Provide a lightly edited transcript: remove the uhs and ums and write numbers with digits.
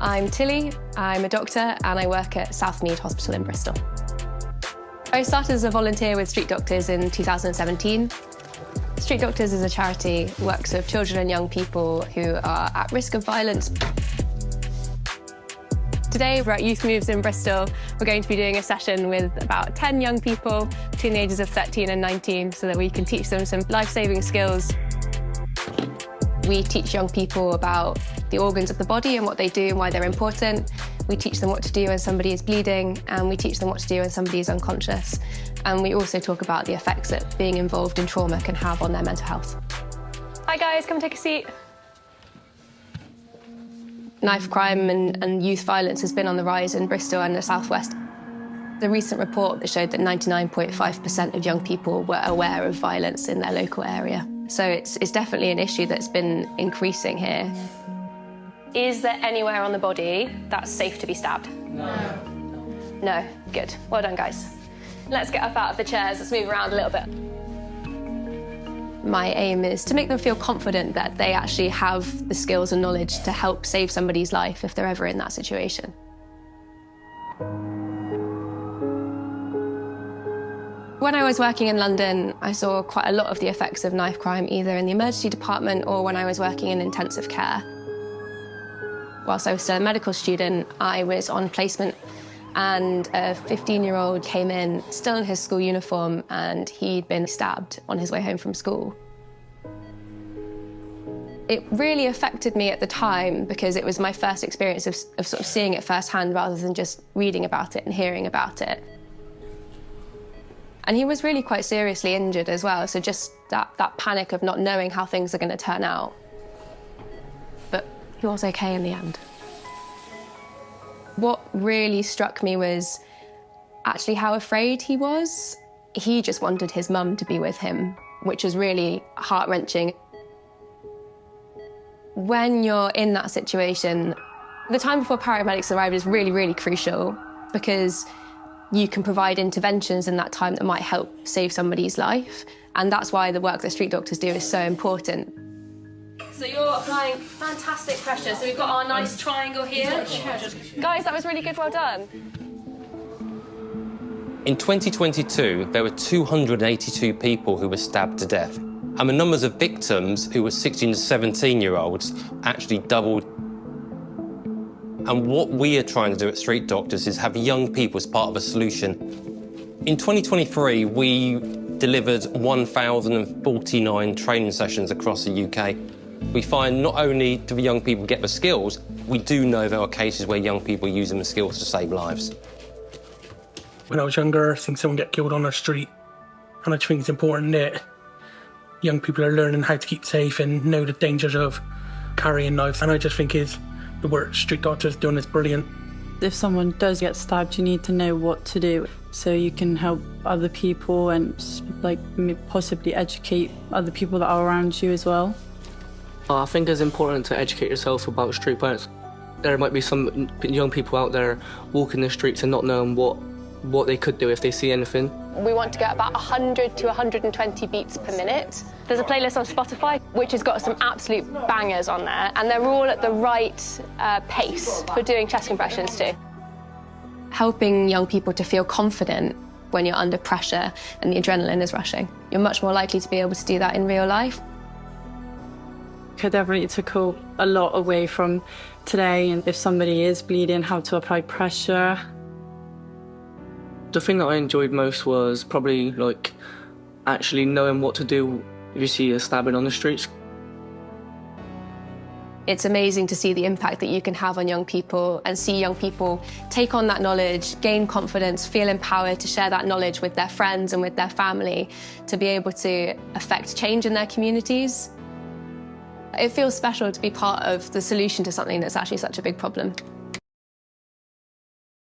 I'm Tilly, I'm a doctor and I work at Southmead Hospital in Bristol. I started as a volunteer with StreetDoctors in 2017. StreetDoctors is a charity that works with children and young people who are at risk of violence. Today we're at Youth Moves in Bristol. We're going to be doing a session with about 10 young people between the ages of 13 and 19 so that we can teach them some life-saving skills. We teach young people about the organs of the body and what they do and why they're important. We teach them what to do when somebody is bleeding, and we teach them what to do when somebody is unconscious. And we also talk about the effects that being involved in trauma can have on their mental health. Hi guys, come take a seat. Knife crime and youth violence has been on the rise in Bristol and the South West. The recent report that showed that 99.5% of young people were aware of violence in their local area. So it's definitely an issue that's been increasing here. Is there anywhere on the body that's safe to be stabbed? No. No? Good. Well done, guys. Let's get up out of the chairs. Let's move around a little bit. My aim is to make them feel confident that they actually have the skills and knowledge to help save somebody's life if they're ever in that situation. When I was working in London, I saw quite a lot of the effects of knife crime, either in the emergency department or when I was working in intensive care. Whilst I was still a medical student, I was on placement and a 15-year-old came in, still in his school uniform, and he'd been stabbed on his way home from school. It really affected me at the time because it was my first experience of sort of seeing it firsthand rather than just reading about it and hearing about it. And he was really quite seriously injured as well, so just that panic of not knowing how things are going to turn out. But he was okay in the end. What really struck me was actually how afraid he was. He just wanted his mum to be with him, which was really heart-wrenching. When you're in that situation, the time before paramedics arrive is really, really crucial because you can provide interventions in that time that might help save somebody's life. And that's why the work that StreetDoctors do is so important. So you're applying fantastic pressure. So we've got our nice triangle here. Guys, that was really good, well done. In 2022, there were 282 people who were stabbed to death. And the numbers of victims who were 16 to 17-year-olds actually doubled. And what we are trying to do at StreetDoctors is have young people as part of a solution. In 2023, we delivered 1,049 training sessions across the UK. We find not only do the young people get the skills, we do know there are cases where young people are using the skills to save lives. When I was younger, seeing someone get killed on the street, and I just think it's important that young people are learning how to keep safe and know the dangers of carrying knives. And I just think the work StreetDoctors doing is brilliant. If someone does get stabbed, you need to know what to do so you can help other people and possibly educate other people that are around you as well. I think it's important to educate yourself about street violence. There might be some young people out there walking the streets and not knowing what they could do if they see anything. We want to get about 100 to 120 beats per minute. There's a playlist on Spotify which has got some absolute bangers on there, and they're all at the right pace for doing chest compressions too. Helping young people to feel confident when you're under pressure and the adrenaline is rushing. You're much more likely to be able to do that in real life. It definitely took a lot away from today, and if somebody is bleeding, how to apply pressure. The thing that I enjoyed most was probably actually knowing what to do if you see a stabbing on the streets. It's amazing to see the impact that you can have on young people and see young people take on that knowledge, gain confidence, feel empowered to share that knowledge with their friends and with their family to be able to affect change in their communities. It feels special to be part of the solution to something that's actually such a big problem.